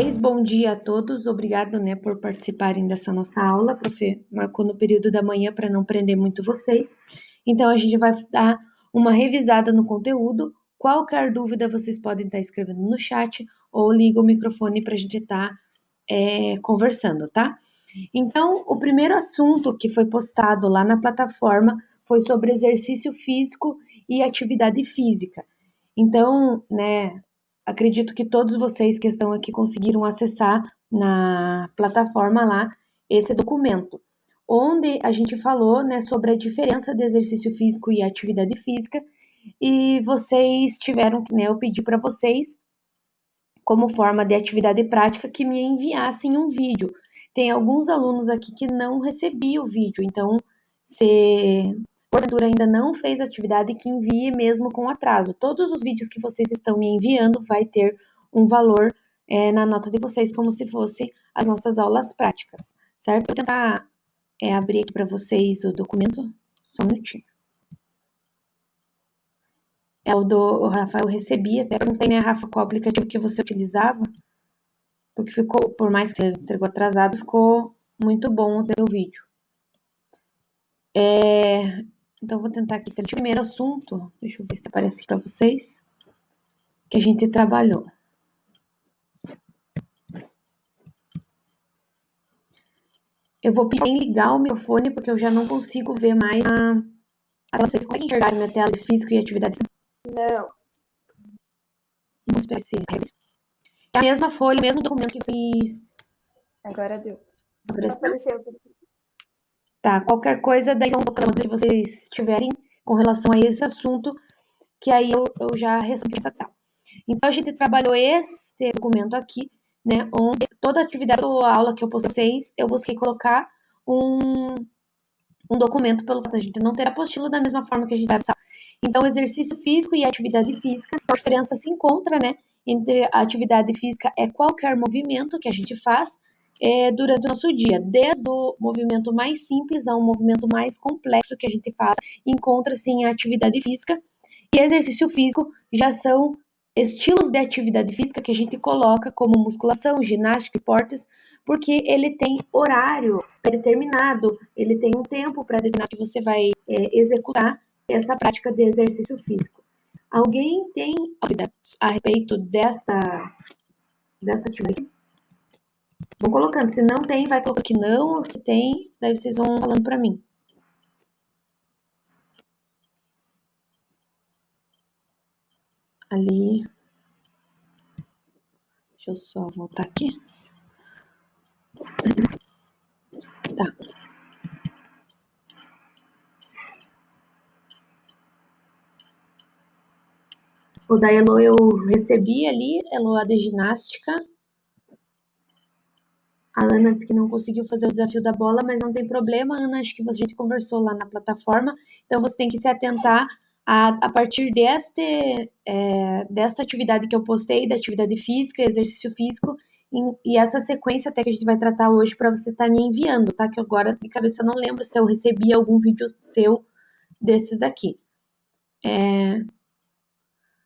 vocês, bom dia a todos, obrigado, né, por participarem dessa nossa aula. A prof. Marcou no período da manhã para não prender muito vocês. Então, a gente vai dar uma revisada no conteúdo. Qualquer dúvida, vocês podem estar escrevendo no chat ou liga o microfone para a gente estar conversando, tá? Então, o primeiro assunto que foi postado lá na plataforma foi sobre exercício físico e atividade física. Então, né, acredito que todos vocês que estão aqui conseguiram acessar na plataforma lá esse documento, onde a gente falou, né, sobre a diferença de exercício físico e atividade física, e vocês tiveram que, né, eu pedi para vocês, como forma de atividade prática, que me enviassem um vídeo. Tem alguns alunos aqui que não recebi o vídeo, então, se porventura ainda não fez atividade, que envie mesmo com atraso. Todos os vídeos que vocês estão me enviando vai ter um valor na nota de vocês, como se fosse as nossas aulas práticas, certo? Vou tentar abrir aqui para vocês o documento, só um minutinho. O do Rafael, eu recebi, até perguntei, né, Rafa, qual aplicativo que você utilizava, porque ficou, por mais que você entregou atrasado, ficou muito bom o teu vídeo. Então, vou tentar aqui ter o primeiro assunto, deixa eu ver se aparece para vocês, que a gente trabalhou. Eu vou pedir em ligar o microfone, porque eu já não consigo ver mais vocês conseguem enxergar a minha tela de físico e atividade? Não. Vamos ver se é a mesma folha, o mesmo documento que vocês... Agora deu. Apareceu. Tá, qualquer coisa, daí um documento que vocês tiverem com relação a esse assunto, que aí eu já respondo essa tela. Então, a gente trabalhou esse documento aqui, né, onde toda a atividade ou aula que eu postei para vocês, eu busquei colocar um documento pelo fato de a gente não ter apostila da mesma forma que a gente deve saber. Então, exercício físico e atividade física, a diferença se encontra, né, entre a atividade física é qualquer movimento que a gente faz durante o nosso dia, desde o movimento mais simples ao movimento mais complexo que a gente faz, encontra-se em atividade física, e exercício físico já são estilos de atividade física que a gente coloca como musculação, ginástica, esportes, porque ele tem horário determinado, ele tem um tempo para determinar que você vai executar essa prática de exercício físico. Alguém tem dúvidas a respeito dessa atividade? Vão colocando, se não tem, vai colocar que não, se tem, daí vocês vão falando para mim. Ali. Deixa eu só voltar aqui. Tá. O da Elo eu recebi ali, Elo a de ginástica. A Ana disse que não conseguiu fazer o desafio da bola, mas não tem problema, Ana, acho que a gente conversou lá na plataforma, então você tem que se atentar a partir desta atividade que eu postei, da atividade física, exercício físico, e essa sequência até que a gente vai tratar hoje para você estar me enviando, tá? Que agora de cabeça eu não lembro se eu recebi algum vídeo seu desses daqui.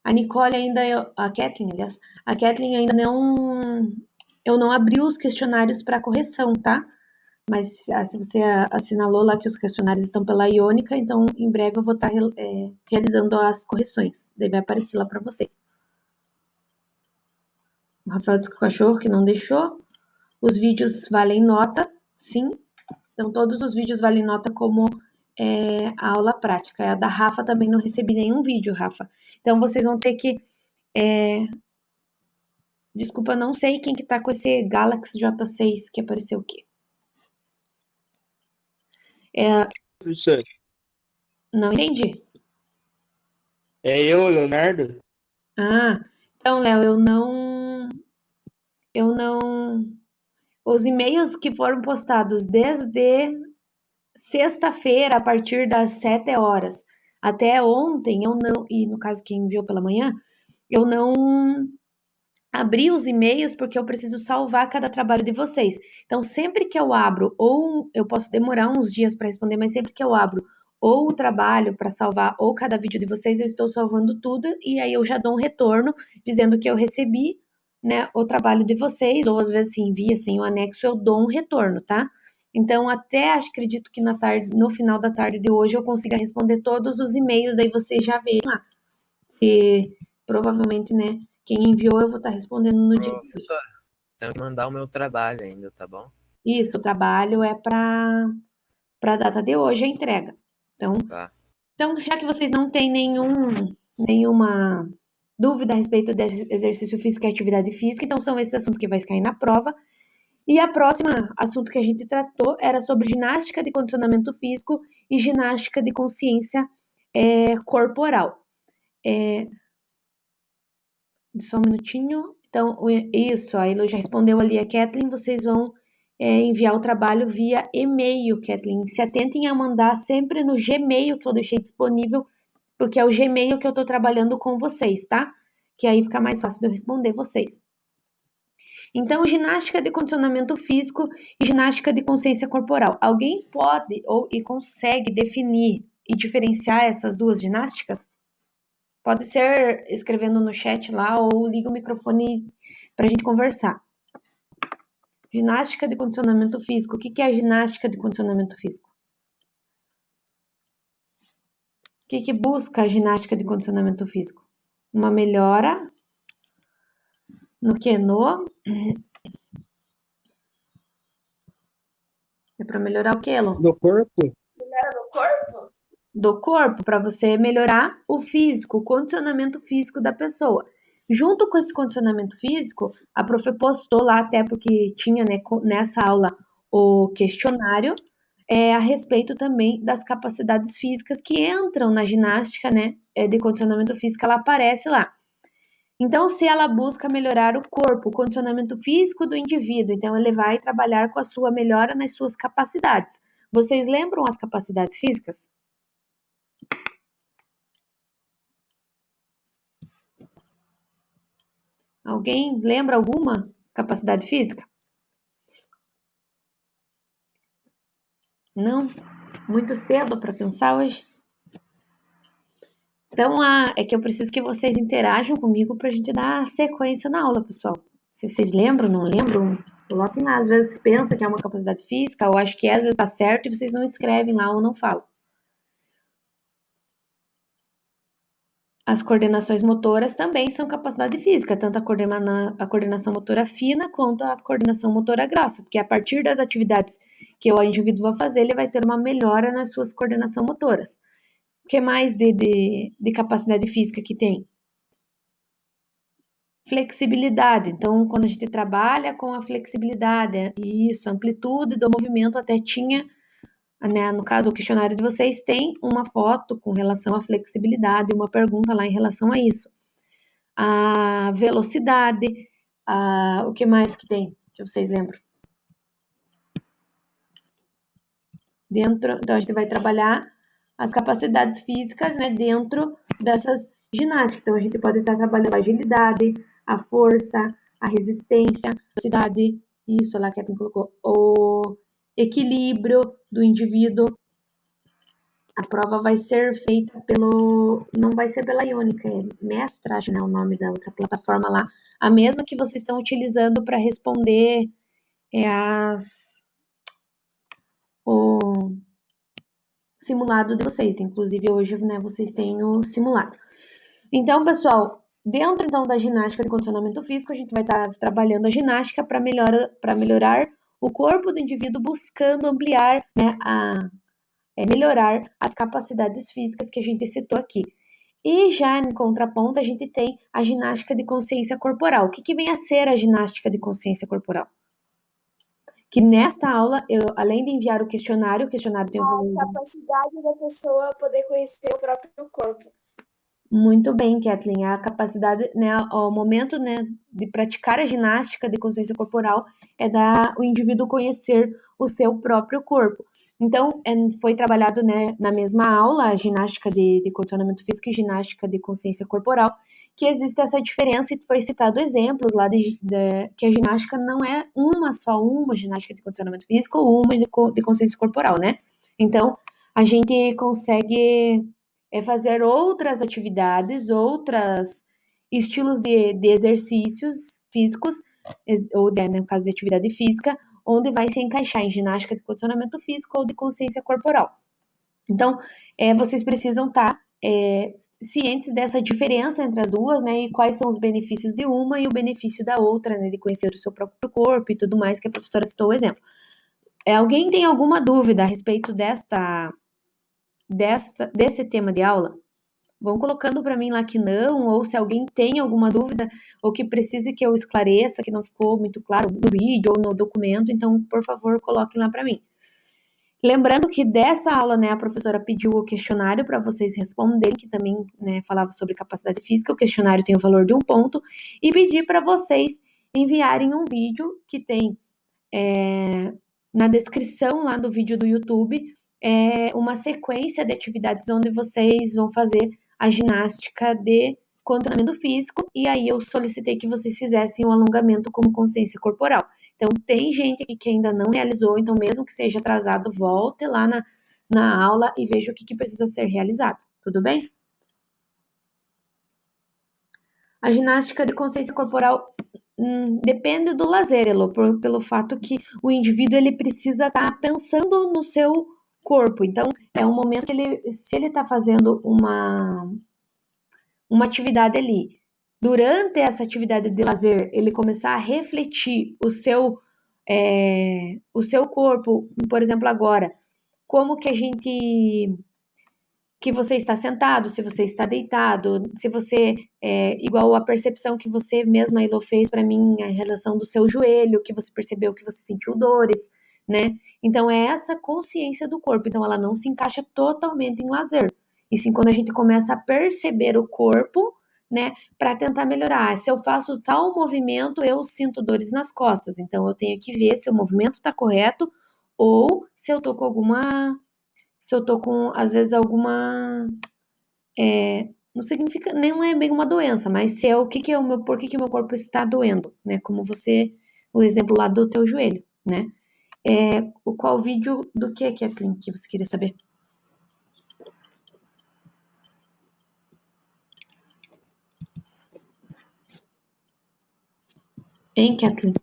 A Nicole ainda, a Kathleen, aliás, a Kathleen ainda não, eu não abri os questionários para correção, tá? Mas se você assinalou lá que os questionários estão pela Iônica, então em breve eu vou estar realizando as correções. Daí vai aparecer lá para vocês. O Rafael disse que o cachorro que não deixou. Os vídeos valem nota, sim. Então todos os vídeos valem nota como a aula prática. A da Rafa também não recebi nenhum vídeo, Rafa. Então vocês vão ter que... Desculpa, não sei quem que tá com esse Galaxy J6 que apareceu aqui. Professor, Não entendi. é eu, Leonardo? Ah, então, Léo, eu não, os e-mails que foram postados desde sexta-feira, a partir das 7 horas, até ontem, eu não, e no caso quem enviou pela manhã, eu não abri os e-mails porque eu preciso salvar cada trabalho de vocês. Então, sempre que eu abro, ou eu posso demorar uns dias para responder, mas sempre que eu abro ou o trabalho para salvar, ou cada vídeo de vocês, eu estou salvando tudo, e aí eu já dou um retorno dizendo que eu recebi, né, o trabalho de vocês, ou às vezes se envia sem o anexo, eu dou um retorno, tá? Então, até acredito que no final da tarde de hoje eu consiga responder todos os e-mails, daí vocês já veem lá. Se provavelmente, né, quem enviou eu vou estar respondendo no dia. Professora, tenho que mandar o meu trabalho ainda, tá bom? Isso, o trabalho é para a data de hoje a entrega. Tá. Então, já que vocês não têm nenhuma dúvida a respeito desse exercício físico e atividade física, então são esses assuntos que vai cair na prova. E a próxima assunto que a gente tratou era sobre ginástica de condicionamento físico e ginástica de consciência corporal. Só um minutinho. Então, isso, a Elo já respondeu ali a Kathleen, vocês vão enviar o trabalho via e-mail, Kathleen. Se atentem a mandar sempre no Gmail que eu deixei disponível, porque é o Gmail que eu estou trabalhando com vocês, tá? Que aí fica mais fácil de eu responder vocês. Então, ginástica de condicionamento físico e ginástica de consciência corporal. Alguém pode e consegue definir e diferenciar essas duas ginásticas? Pode ser escrevendo no chat lá ou liga o microfone para a gente conversar. Ginástica de condicionamento físico. O que é a ginástica de condicionamento físico? O que busca a ginástica de condicionamento físico? Uma melhora no que? É para melhorar o que, Elon? Do corpo? Melhora no corpo? Do corpo, para você melhorar o físico, o condicionamento físico da pessoa. Junto com esse condicionamento físico, a prof postou lá, até porque tinha, né, nessa aula o questionário, a respeito também das capacidades físicas que entram na ginástica, né, de condicionamento físico, ela aparece lá. Então, se ela busca melhorar o corpo, o condicionamento físico do indivíduo, então ele vai trabalhar com a sua melhora nas suas capacidades. Vocês lembram as capacidades físicas? Alguém lembra alguma capacidade física? Não? Muito cedo para pensar hoje? Então, é que eu preciso que vocês interajam comigo para a gente dar sequência na aula, pessoal. Se vocês lembram, não lembram, coloquem lá. Às vezes pensa que é uma capacidade física, ou acho que às vezes está certo e vocês não escrevem lá ou não falam. As coordenações motoras também são capacidade física, tanto a coordenação motora fina quanto a coordenação motora grossa, porque a partir das atividades que o indivíduo vai fazer, ele vai ter uma melhora nas suas coordenações motoras. O que mais de capacidade física que tem? Flexibilidade. Então, quando a gente trabalha com a flexibilidade, isso, amplitude do movimento, até tinha, né, no caso, o questionário de vocês tem uma foto com relação à flexibilidade, uma pergunta lá em relação a isso. A velocidade, o que mais que tem, que vocês lembram? Então, a gente vai trabalhar as capacidades físicas, né, dentro dessas ginásticas. Então, a gente pode estar trabalhando a agilidade, a força, a resistência, a velocidade, isso lá que a Kathleen colocou, o equilíbrio do indivíduo. A prova vai ser feita não vai ser pela Iônica, é Mestra, acho, né, o nome da outra plataforma lá, a mesma que vocês estão utilizando para responder o simulado de vocês. Inclusive, hoje, né, vocês têm o simulado. Então, pessoal, dentro então da ginástica de condicionamento físico, a gente vai estar trabalhando a ginástica para melhorar o corpo do indivíduo, buscando ampliar, né, melhorar as capacidades físicas que a gente citou aqui. E já em contraponto, a gente tem a ginástica de consciência corporal. O que vem a ser a ginástica de consciência corporal? Que nesta aula, além de enviar o questionário tem a capacidade da pessoa poder conhecer o próprio corpo. Muito bem, Kathleen. A capacidade, né, o momento, né, de praticar a ginástica de consciência corporal é o indivíduo conhecer o seu próprio corpo. Então, foi trabalhado, né, na mesma aula a ginástica de condicionamento físico e ginástica de consciência corporal, que existe essa diferença e foi citado exemplos lá que a ginástica não é só uma ginástica de condicionamento físico ou uma de consciência corporal, né? Então, a gente consegue fazer outras atividades, outras estilos de exercícios físicos, ou no caso de atividade física, onde vai se encaixar em ginástica de condicionamento físico ou de consciência corporal. Então, vocês precisam estar cientes dessa diferença entre as duas, né, e quais são os benefícios de uma e o benefício da outra, né, de conhecer o seu próprio corpo e tudo mais, que a professora citou o exemplo. Alguém tem alguma dúvida a respeito desse tema de aula? Vão colocando para mim lá que não, ou se alguém tem alguma dúvida, ou que precise que eu esclareça, que não ficou muito claro no vídeo ou no documento, então, por favor, coloquem lá para mim. Lembrando que dessa aula, né, a professora pediu o questionário para vocês responderem, que também, né, falava sobre capacidade física. O questionário tem o valor de 1 ponto, e pedi para vocês enviarem um vídeo que tem na descrição lá do vídeo do YouTube, uma sequência de atividades onde vocês vão fazer a ginástica de condicionamento físico, e aí eu solicitei que vocês fizessem o alongamento como consciência corporal. Então, tem gente aqui que ainda não realizou, então mesmo que seja atrasado, volte lá na aula e veja o que precisa ser realizado, tudo bem? A ginástica de consciência corporal depende do lazer, Elô, pelo fato que o indivíduo ele precisa estar pensando no seu corpo. Então, é um momento que se ele está fazendo uma atividade ali, durante essa atividade de lazer, ele começar a refletir o seu corpo, por exemplo, agora, como que você está sentado, se você está deitado, se você, igual a percepção que você mesma, Elo, fez para mim, a relação do seu joelho, que você percebeu que você sentiu dores, né? Então, é essa consciência do corpo. Então, ela não se encaixa totalmente em lazer. E sim, quando a gente começa a perceber o corpo, né, para tentar melhorar. Se eu faço tal movimento, eu sinto dores nas costas. Então, eu tenho que ver se o movimento está correto ou se eu tô com às vezes, alguma. Não significa, não é bem uma doença, mas se é por que o meu corpo está doendo, né? Como o exemplo lá do teu joelho, né? Qual vídeo do que Kathleen, que você queria saber? Hein, Kathleen?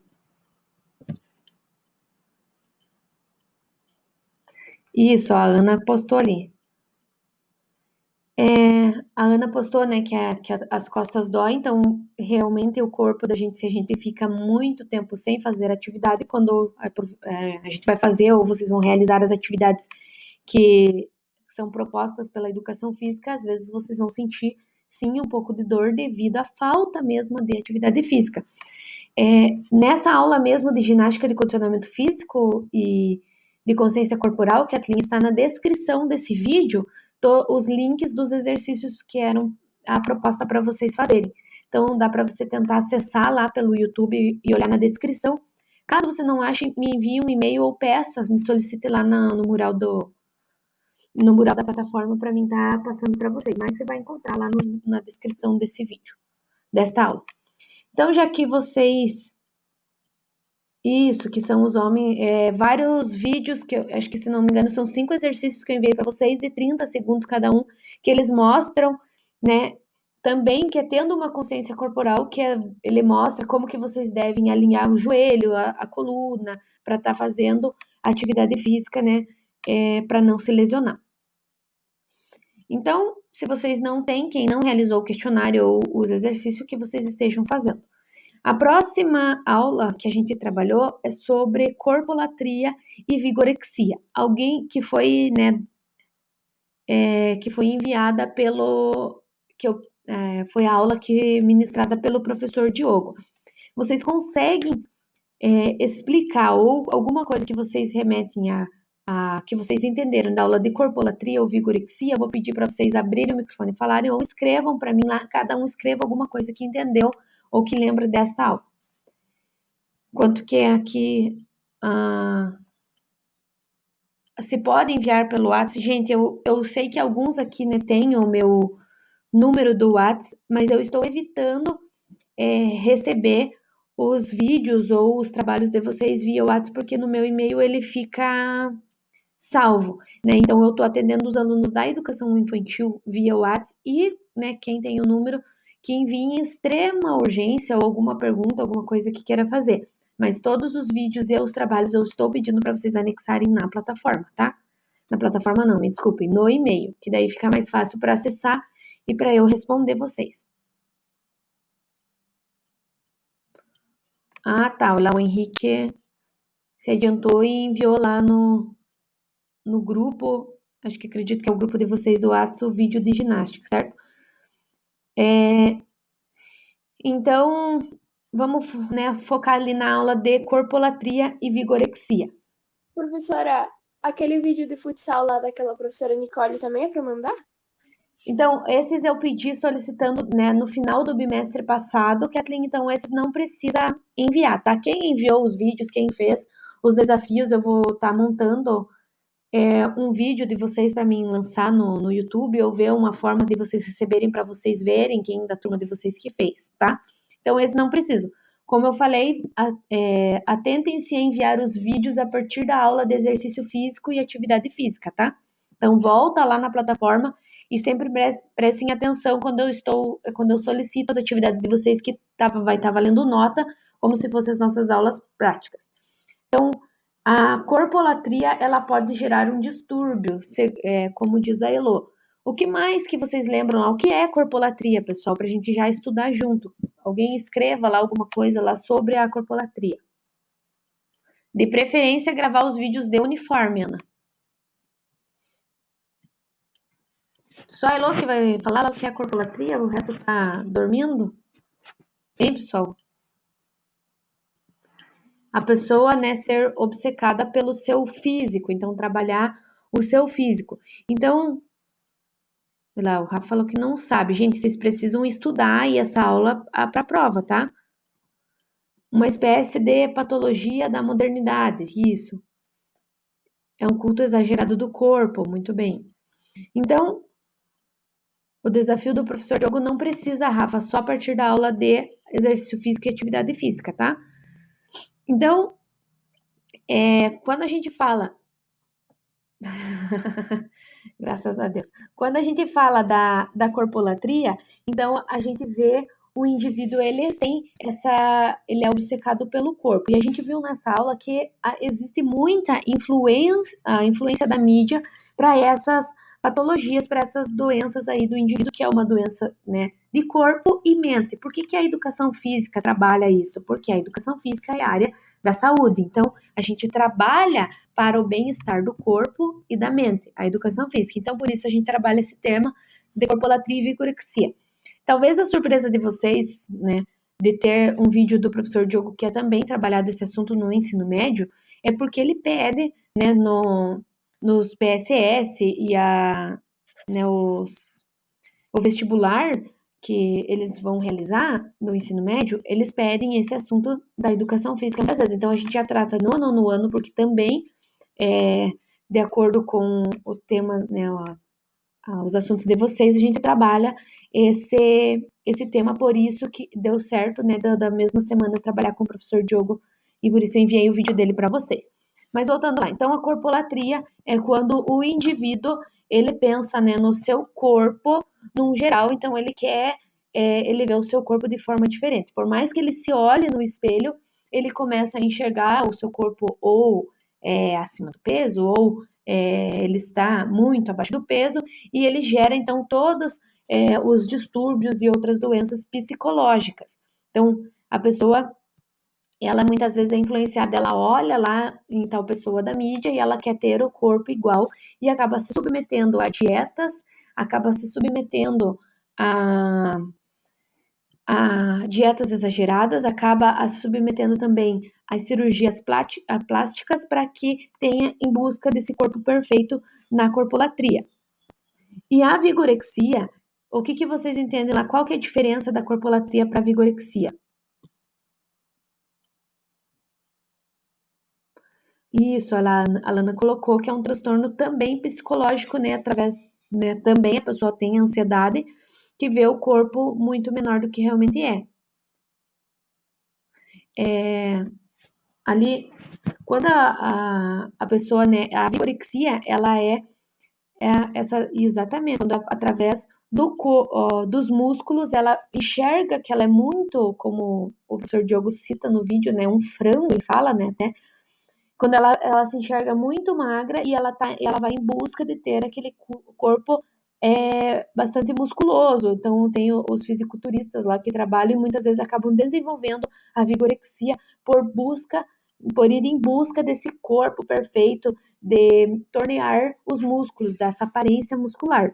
Isso, a Ana postou ali. A Ana postou, né, que as costas doem, então realmente o corpo da gente, se a gente fica muito tempo sem fazer atividade, quando a gente vai fazer ou vocês vão realizar as atividades que são propostas pela educação física, às vezes vocês vão sentir sim um pouco de dor devido à falta mesmo de atividade física. Nessa aula mesmo de ginástica de condicionamento físico e de consciência corporal, Kathleen, está na descrição desse vídeo os links dos exercícios que eram a proposta para vocês fazerem. Então, dá para você tentar acessar lá pelo YouTube e olhar na descrição. Caso você não ache, me envie um e-mail ou peça, me solicite lá no mural da plataforma para mim estar passando para vocês. Mas você vai encontrar lá na descrição desse vídeo, desta aula. Então, já que vocês... Isso, que são os homens, vários vídeos que eu acho que, se não me engano, são 5 exercícios que eu enviei para vocês, de 30 segundos cada um, que eles mostram, né, também que tendo uma consciência corporal, ele mostra como que vocês devem alinhar o joelho, a coluna, para estar fazendo atividade física, né, para não se lesionar. Então, se vocês não têm, quem não realizou o questionário ou os exercícios, que vocês estejam fazendo. A próxima aula que a gente trabalhou é sobre corpolatria e vigorexia. Alguém que foi, né, que foi enviada foi a aula ministrada pelo professor Diogo. Vocês conseguem explicar ou alguma coisa que vocês remetem que vocês entenderam da aula de corpolatria ou vigorexia? Eu vou pedir para vocês abrirem o microfone e falarem, ou escrevam para mim lá, cada um escreva alguma coisa que entendeu ou que lembra desta aula. Quanto que é aqui, se pode enviar pelo WhatsApp. Gente, eu sei que alguns aqui, né, têm o meu número do WhatsApp, mas eu estou evitando receber os vídeos ou os trabalhos de vocês via WhatsApp, porque no meu e-mail ele fica salvo, né? Então, eu estou atendendo os alunos da educação infantil via WhatsApp e, né, quem tem o número, que envie em extrema urgência ou alguma pergunta, alguma coisa que queira fazer. Mas todos os vídeos e os trabalhos eu estou pedindo para vocês anexarem na plataforma, tá? Na plataforma não, me desculpem, no e-mail, que daí fica mais fácil para acessar e para eu responder vocês. Ah, tá, lá o Henrique se adiantou e enviou lá no grupo, acho que acredito que é o grupo de vocês do WhatsApp, o vídeo de ginástica, certo? Então, vamos, né, focar ali na aula de corpolatria e vigorexia. Professora, aquele vídeo de futsal lá daquela professora Nicole também é para mandar? Então, esses eu pedi solicitando, né, no final do bimestre passado, Kathleen, então esses não precisa enviar, tá? Quem enviou os vídeos, quem fez os desafios, eu vou estar montando um vídeo de vocês para mim lançar no YouTube, ou ver uma forma de vocês receberem para vocês verem quem da turma de vocês que fez, tá? Então, esse não preciso. Como eu falei, atentem-se a enviar os vídeos a partir da aula de exercício físico e atividade física, tá? Então, volta lá na plataforma e sempre prestem atenção quando eu solicito as atividades de vocês que vai estar valendo nota, como se fossem as nossas aulas práticas. Então, a corpolatria, ela pode gerar um distúrbio, como diz a Elô. O que mais que vocês lembram lá? O que é corpolatria, pessoal? Para a gente já estudar junto. Alguém escreva lá alguma coisa lá sobre a corpolatria. De preferência, gravar os vídeos de uniforme, Ana. Só a Elô que vai falar o que é corpolatria? O resto tá dormindo? Hein, pessoal? A pessoa, né, ser obcecada pelo seu físico, então trabalhar o seu físico. Então, lá, o Rafa falou que não sabe. Gente, vocês precisam estudar aí essa aula para a prova, tá? Uma espécie de patologia da modernidade, isso. É um culto exagerado do corpo, muito bem. Então, o desafio do professor Diogo não precisa, Rafa, só a partir da aula de exercício físico e atividade física, tá? Então, quando a gente fala... Graças a Deus. Quando a gente fala da corpolatria, então a gente vê o indivíduo, ele é obcecado pelo corpo. E a gente viu nessa aula que existe muita influência da mídia para essas patologias, para essas doenças aí do indivíduo, que é uma doença, né, de corpo e mente. Por que a educação física trabalha isso? Porque a educação física é a área da saúde. Então, a gente trabalha para o bem-estar do corpo e da mente, a educação física. Então, por isso a gente trabalha esse tema de corpolatria e vigorexia. Talvez a surpresa de vocês, né, de ter um vídeo do professor Diogo que é também trabalhado esse assunto no ensino médio, é porque ele pede, né, nos PSS e né, o vestibular que eles vão realizar no ensino médio, eles pedem esse assunto da educação física muitas vezes. Então, a gente já trata no nono ano, porque também, de acordo com o tema, né, os assuntos de vocês, a gente trabalha esse tema, por isso que deu certo, né, da mesma semana trabalhar com o professor Diogo, e por isso eu enviei o vídeo dele para vocês. Mas voltando lá, então a corpolatria é quando o indivíduo, ele pensa, né, no seu corpo, num geral, então ele quer, ele vê o seu corpo de forma diferente. Por mais que ele se olhe no espelho, ele começa a enxergar o seu corpo ou acima do peso, ou ele está muito abaixo do peso, e ele gera, então, todos os distúrbios e outras doenças psicológicas. Então, a pessoa, ela muitas vezes é influenciada, ela olha lá em tal pessoa da mídia e ela quer ter o corpo igual e acaba se submetendo a dietas, acaba se submetendo a dietas exageradas, acaba se submetendo também às cirurgias plásticas para que tenha em busca desse corpo perfeito na corpolatria. E a vigorexia, o que vocês entendem lá? Qual que é a diferença da corpolatria para a vigorexia? Isso, a Lana colocou que é um transtorno também psicológico, né? Através, né, também a pessoa tem ansiedade, que vê o corpo muito menor do que realmente é. Ali, quando a pessoa, né, a vigorexia, ela essa, exatamente, quando através dos músculos, ela enxerga que ela é muito, como o professor Diogo cita no vídeo, né, um frango, ele fala, né, até, quando ela se enxerga muito magra e ela vai em busca de ter aquele corpo bastante musculoso. Então, tem os fisiculturistas lá que trabalham e muitas vezes acabam desenvolvendo a vigorexia por ir em busca desse corpo perfeito, de tornear os músculos, dessa aparência muscular.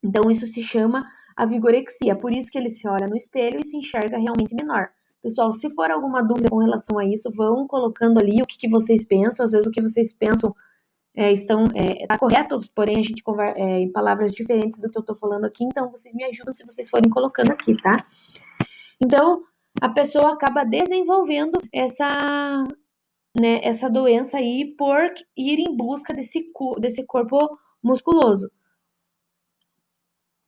Então, isso se chama a vigorexia. Por isso que ele se olha no espelho e se enxerga realmente menor. Pessoal, se for alguma dúvida com relação a isso, vão colocando ali o que vocês pensam. Às vezes o que vocês pensam está correto, porém a gente conversa em palavras diferentes do que eu estou falando aqui. Então, vocês me ajudam se vocês forem colocando aqui, tá? Então, a pessoa acaba desenvolvendo essa doença aí por ir em busca desse corpo musculoso.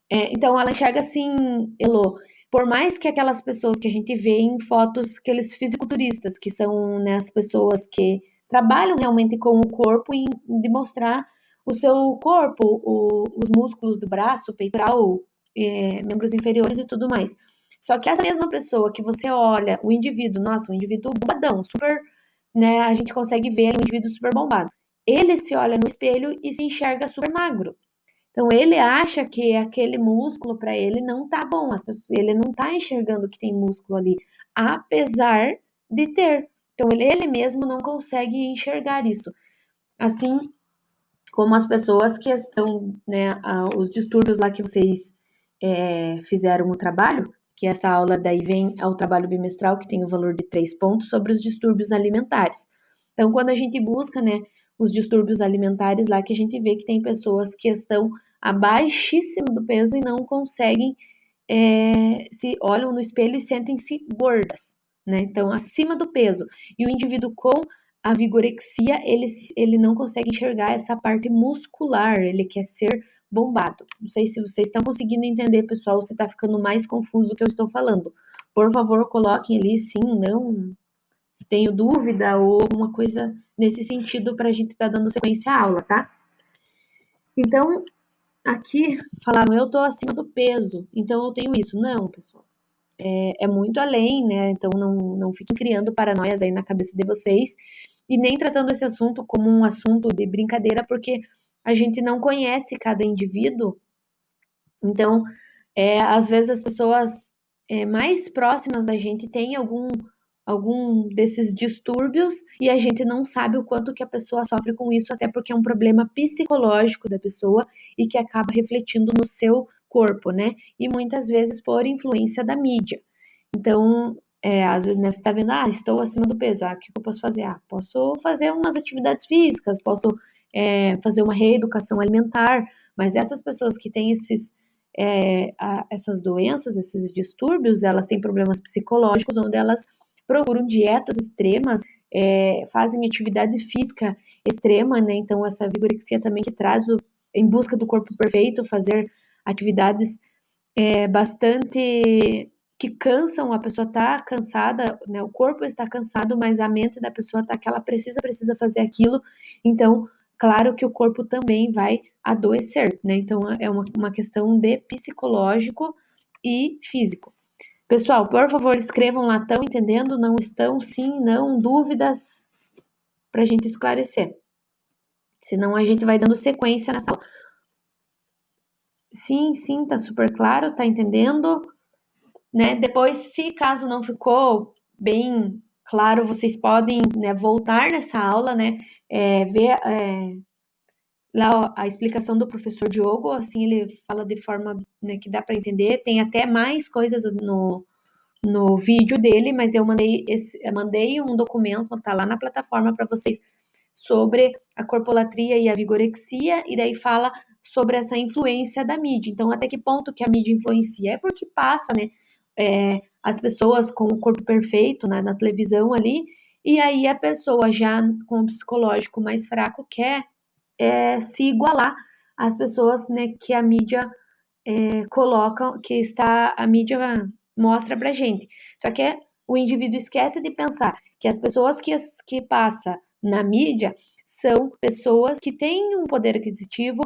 Então, ela enxerga assim, Elô, por mais que aquelas pessoas que a gente vê em fotos, aqueles fisiculturistas, que são, né, as pessoas que trabalham realmente com o corpo e de mostrar o seu corpo, os músculos do braço, peitoral, membros inferiores e tudo mais. Só que essa mesma pessoa que você olha, o indivíduo, nossa, um indivíduo bombadão, super, né, a gente consegue ver um indivíduo super bombado. Ele se olha no espelho e se enxerga super magro. Então, ele acha que aquele músculo para ele não tá bom, ele não tá enxergando que tem músculo ali, apesar de ter. Então, ele mesmo não consegue enxergar isso. Assim como as pessoas que estão, né, os distúrbios lá que vocês fizeram o trabalho, que essa aula daí vem ao trabalho bimestral, que tem o valor de 3 pontos, sobre os distúrbios alimentares. Então, quando a gente busca, né, os distúrbios alimentares lá, que a gente vê que tem pessoas que estão abaixíssimo do peso e não conseguem, se olham no espelho e sentem-se gordas, né? Então, acima do peso. E o indivíduo com a vigorexia, ele não consegue enxergar essa parte muscular, ele quer ser bombado. Não sei se vocês estão conseguindo entender, pessoal, se está ficando mais confuso o que eu estou falando. Por favor, coloquem ali sim, não, tenho dúvida ou alguma coisa nesse sentido para a gente estar dando sequência à aula, tá? Então, aqui falaram, eu tô acima do peso, então eu tenho isso. Não, pessoal, é muito além, né? Então não fiquem criando paranoias aí na cabeça de vocês e nem tratando esse assunto como um assunto de brincadeira, porque a gente não conhece cada indivíduo. Então, às vezes as pessoas mais próximas da gente têm algum desses distúrbios e a gente não sabe o quanto que a pessoa sofre com isso, até porque é um problema psicológico da pessoa e que acaba refletindo no seu corpo, né? E muitas vezes por influência da mídia. Então, às vezes, né, você está vendo, estou acima do peso, o que eu posso fazer? Posso fazer umas atividades físicas, posso fazer uma reeducação alimentar, mas essas pessoas que têm essas doenças, esses distúrbios, elas têm problemas psicológicos, onde elas procuram dietas extremas, fazem atividade física extrema, né? Então, essa vigorexia também que traz em busca do corpo perfeito, fazer atividades bastante que cansam, a pessoa está cansada, né? O corpo está cansado, mas a mente da pessoa está que ela precisa fazer aquilo. Então, claro que o corpo também vai adoecer, né? Então, é uma questão de psicológico e físico. Pessoal, por favor, escrevam lá, estão entendendo? Não estão? Sim, não? Dúvidas? Para a gente esclarecer. Senão a gente vai dando sequência nessa aula. Sim, tá super claro, tá entendendo? Né? Depois, se caso não ficou bem claro, vocês podem, né, voltar nessa aula, né? Ver lá a explicação do professor Diogo, assim ele fala de forma, né, que dá para entender. Tem até mais coisas no vídeo dele, mas eu mandei um documento, tá lá na plataforma para vocês, sobre a corpolatria e a vigorexia, e daí fala sobre essa influência da mídia. Então, até que ponto que a mídia influencia? É porque passa, né, as pessoas com o corpo perfeito, né, na televisão ali, e aí a pessoa já com o psicológico mais fraco quer se igualar às pessoas, né, que a mídia coloca, a mídia mostra pra gente. Só que o indivíduo esquece de pensar que as pessoas que passa na mídia são pessoas que têm um poder aquisitivo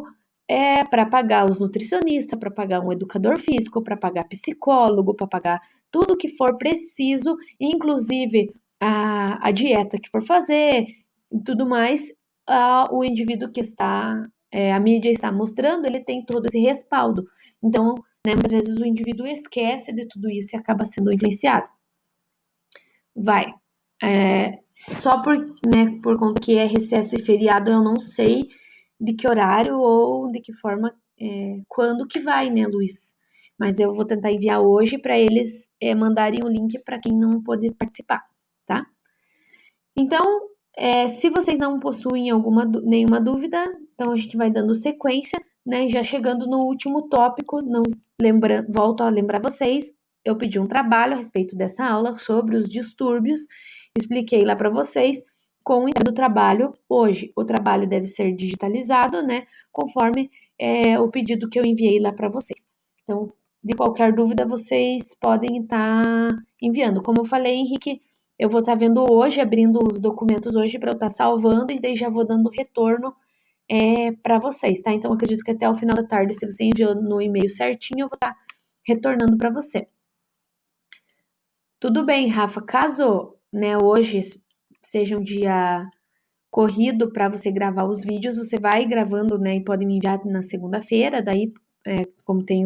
para pagar os nutricionistas, para pagar um educador físico, para pagar psicólogo, para pagar tudo que for preciso, inclusive a dieta que for fazer e tudo mais, o indivíduo que está, a mídia está mostrando, ele tem todo esse respaldo. Então, né, muitas vezes o indivíduo esquece de tudo isso e acaba sendo influenciado. Só por conta que é recesso e feriado, eu não sei de que horário ou de que forma, quando que vai, né, Luiz? Mas eu vou tentar enviar hoje para eles mandarem o link para quem não pôde participar, tá? Então, se vocês não possuem nenhuma dúvida, então a gente vai dando sequência, né? Já chegando no último tópico, volto a lembrar vocês, eu pedi um trabalho a respeito dessa aula sobre os distúrbios, expliquei lá para vocês com o entrega do trabalho hoje. O trabalho deve ser digitalizado, né? Conforme o pedido que eu enviei lá para vocês. Então, de qualquer dúvida, vocês podem estar enviando. Como eu falei, Henrique, eu vou estar vendo hoje, abrindo os documentos hoje para eu estar salvando e daí já vou dando retorno para vocês, tá? Então, acredito que até o final da tarde, se você enviou no e-mail certinho, eu vou estar retornando para você. Tudo bem, Rafa. Caso, né, hoje seja um dia corrido para você gravar os vídeos, você vai gravando, né, e pode me enviar na segunda-feira, daí, como tem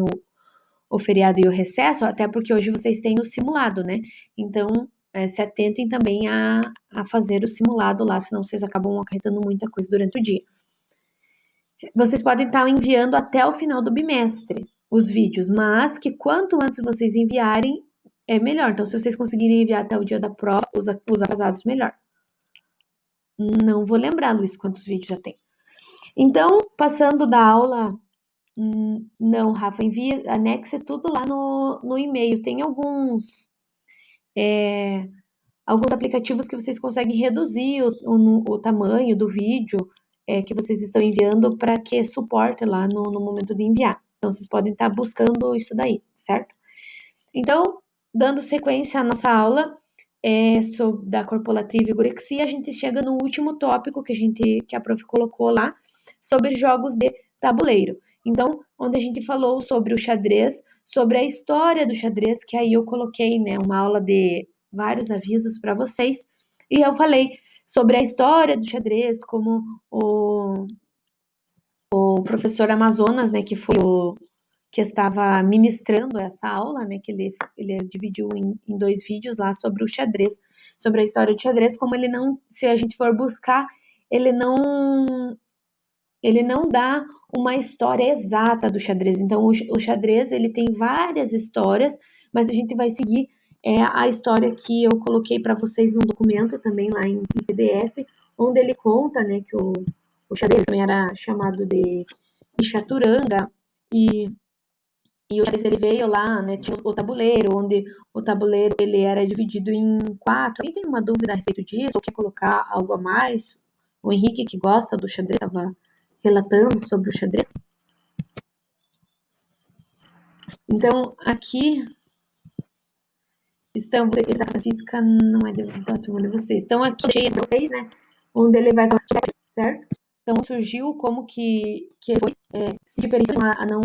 o feriado e o recesso, até porque hoje vocês têm o simulado, né? Então, se atentem também a fazer o simulado lá, senão vocês acabam acarretando muita coisa durante o dia. Vocês podem estar enviando até o final do bimestre os vídeos, mas que quanto antes vocês enviarem, é melhor. Então, se vocês conseguirem enviar até o dia da prova, os atrasados, melhor. Não vou lembrar, Luiz, quantos vídeos já tem. Então, passando da aula, não, Rafa, anexe tudo lá no e-mail. Tem alguns aplicativos que vocês conseguem reduzir o tamanho do vídeo que vocês estão enviando para que suporte lá no momento de enviar. Então, vocês podem estar buscando isso daí, certo? Então, dando sequência à nossa aula da corpolatria e vigorexia, a gente chega no último tópico que a prof colocou lá, sobre jogos de tabuleiro. Então, onde a gente falou sobre o xadrez, sobre a história do xadrez, que aí eu coloquei, né, uma aula de vários avisos para vocês, e eu falei sobre a história do xadrez, como o professor Amazonas, né, que foi que estava ministrando essa aula, né, que ele dividiu em 2 vídeos lá sobre o xadrez, sobre a história do xadrez, como ele não, se a gente for buscar, ele não dá uma história exata do xadrez. Então, o xadrez, ele tem várias histórias, mas a gente vai seguir a história que eu coloquei para vocês num documento também lá em PDF, onde ele conta, né, que o xadrez também era chamado de chaturanga, e o xadrez ele veio lá, né, tinha o tabuleiro, onde o tabuleiro ele era dividido em 4. Quem tem uma dúvida a respeito disso, ou quer colocar algo a mais? O Henrique, que gosta do xadrez, estava relatando sobre o xadrez. Então, aqui estão, a física não é da turma de vocês. Então, aqui cheio de vocês, né, onde ele vai falar, certo? Então, surgiu como que foi se diferenciando a não...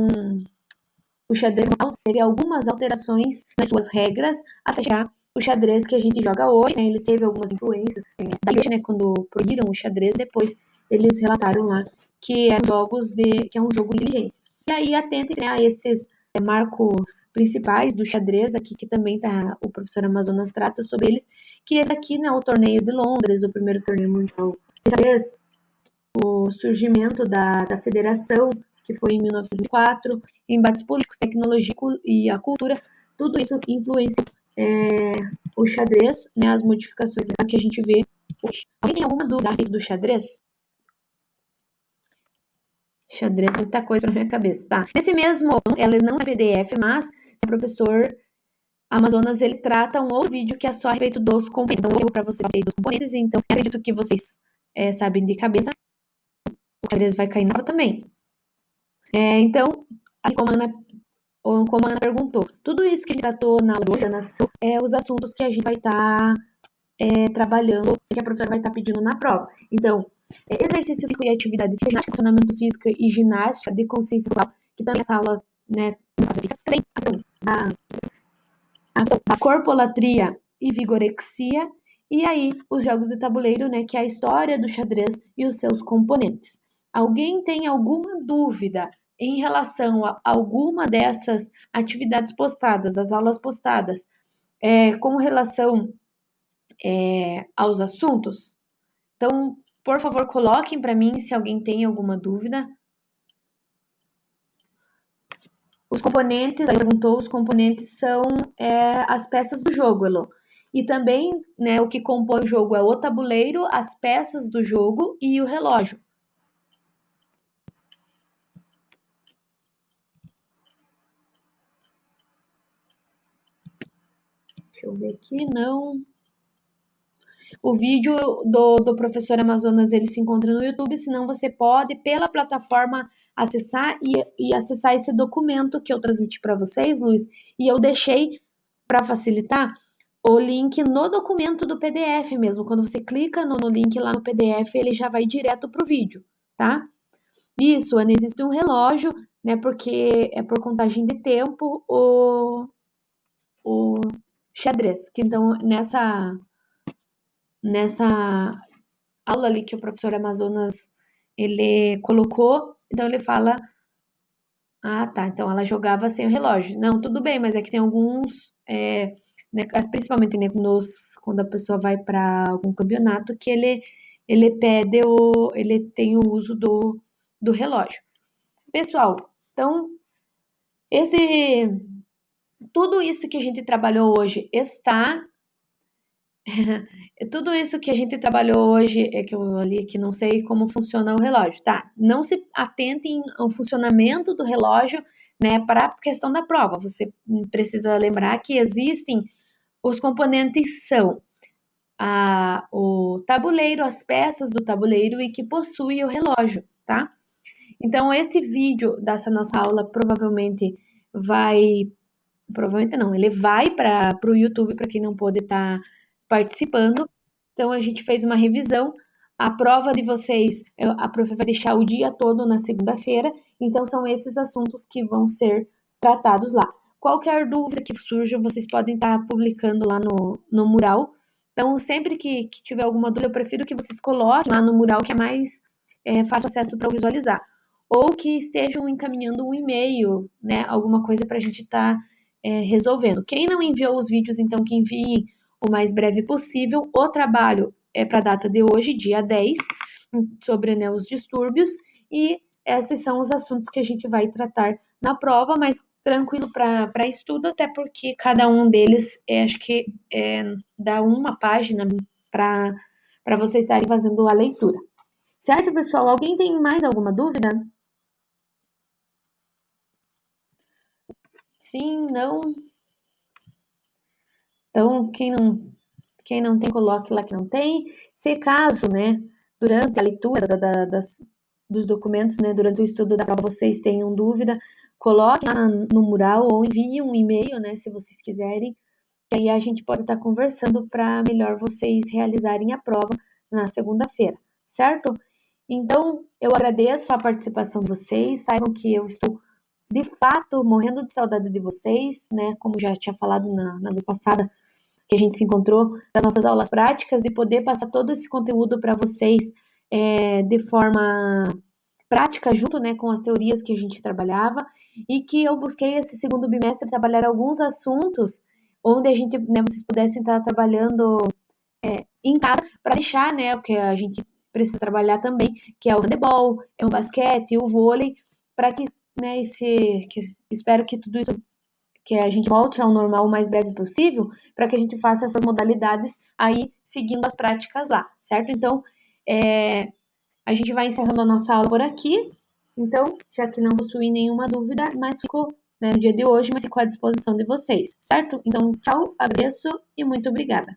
O xadrez teve algumas alterações nas suas regras até chegar o xadrez que a gente joga hoje, né? Ele teve algumas influências. Daí, né, quando proibiram o xadrez, depois eles relataram lá que é um jogo de inteligência. E aí, atentem, né, a esses marcos principais do xadrez aqui, que também o professor Amazonas trata sobre eles, que esse aqui, né, o torneio de Londres, o primeiro torneio mundial de xadrez, o surgimento da federação, que foi em 1904, embates políticos, tecnologia e a cultura, tudo isso influencia o xadrez, né, as modificações que a gente vê hoje. Alguém tem alguma dúvida a respeito do xadrez? Xadrez, muita coisa na minha cabeça, tá? Nesse mesmo, ela não é PDF, mas o professor Amazonas, ele trata um outro vídeo que é só a respeito dos componentes. Então, eu vou para vocês dos componentes, então acredito que vocês sabem de cabeça. O xadrez vai cair nova também. Então, como a Ana perguntou, tudo isso que a gente tratou na aula os assuntos que a gente vai estar trabalhando, que a professora vai estar pedindo na prova. Então, exercício físico e atividade física, ginástica, funcionamento físico e ginástica de consciência corporal, que também essa aula, né, também a corpolatria e vigorexia, e aí os jogos de tabuleiro, né, que é a história do xadrez e os seus componentes. Alguém tem alguma dúvida em relação a alguma dessas atividades postadas, das aulas postadas, com relação aos assuntos? Então, por favor, coloquem para mim se alguém tem alguma dúvida. Os componentes, ela perguntou, os componentes são as peças do jogo, Elô. E também, né, o que compõe o jogo é o tabuleiro, as peças do jogo e o relógio. Deixa eu ver aqui, não. O vídeo do professor Amazonas, ele se encontra no YouTube, senão você pode, pela plataforma, acessar e acessar esse documento que eu transmiti para vocês, Luiz, e eu deixei, para facilitar, o link no documento do PDF mesmo. Quando você clica no link lá no PDF, ele já vai direto para o vídeo, tá? Isso, Ana, existe um relógio, né, porque é por contagem de tempo o xadrez, que então nessa aula ali que o professor Amazonas ele colocou, então ele fala, tá, então ela jogava sem o relógio. Não, tudo bem, mas é que tem alguns, né, principalmente né, quando a pessoa vai para algum campeonato, que ele tem o uso do relógio. Pessoal, então tudo isso que a gente trabalhou hoje está tudo isso que a gente trabalhou hoje, é que eu ali que não sei como funciona o relógio, tá? Não se atentem ao funcionamento do relógio, né, para a questão da prova. Você precisa lembrar que existem os componentes são o tabuleiro, as peças do tabuleiro e que possui o relógio, tá? Então, esse vídeo dessa nossa aula provavelmente não, ele vai para o YouTube para quem não pôde estar participando. Então, a gente fez uma revisão. A prova de vocês, a prof vai deixar o dia todo na segunda-feira. Então, são esses assuntos que vão ser tratados lá. Qualquer dúvida que surja, vocês podem estar publicando lá no mural. Então, sempre que tiver alguma dúvida, eu prefiro que vocês coloquem lá no mural, que é mais fácil acesso para eu visualizar. Ou que estejam encaminhando um e-mail, né? Alguma coisa para a gente estar resolvendo. Quem não enviou os vídeos, então, que enviem o mais breve possível. O trabalho é para a data de hoje, dia 10, sobre né, os distúrbios, e esses são os assuntos que a gente vai tratar na prova, mas tranquilo para estudo, até porque cada um deles, acho que dá uma página para vocês estarem fazendo a leitura. Certo, pessoal? Alguém tem mais alguma dúvida? Sim, não? Então, quem não tem, coloque lá que não tem. Se caso, né, durante a leitura dos documentos, né, durante o estudo da prova, vocês tenham dúvida, coloquem lá no mural ou enviem um e-mail, né, se vocês quiserem. E aí a gente pode estar conversando para melhor vocês realizarem a prova na segunda-feira, certo? Então, eu agradeço a participação de vocês. Saibam que eu estou, de fato, morrendo de saudade de vocês, né? Como já tinha falado na vez passada, que a gente se encontrou, das nossas aulas práticas, de poder passar todo esse conteúdo para vocês de forma prática, junto né, com as teorias que a gente trabalhava, e que eu busquei esse segundo bimestre trabalhar alguns assuntos onde a gente, né, vocês pudessem estar trabalhando em casa, para deixar né, o que a gente precisa trabalhar também, que é o handebol, é o basquete, o vôlei, para que, né, espero que tudo isso que a gente volte ao normal o mais breve possível, para que a gente faça essas modalidades aí seguindo as práticas lá, certo? Então, a gente vai encerrando a nossa aula por aqui. Então, já que não possui nenhuma dúvida, mas ficou no dia de hoje, mas ficou à disposição de vocês, certo? Então, tchau, agradeço e muito obrigada.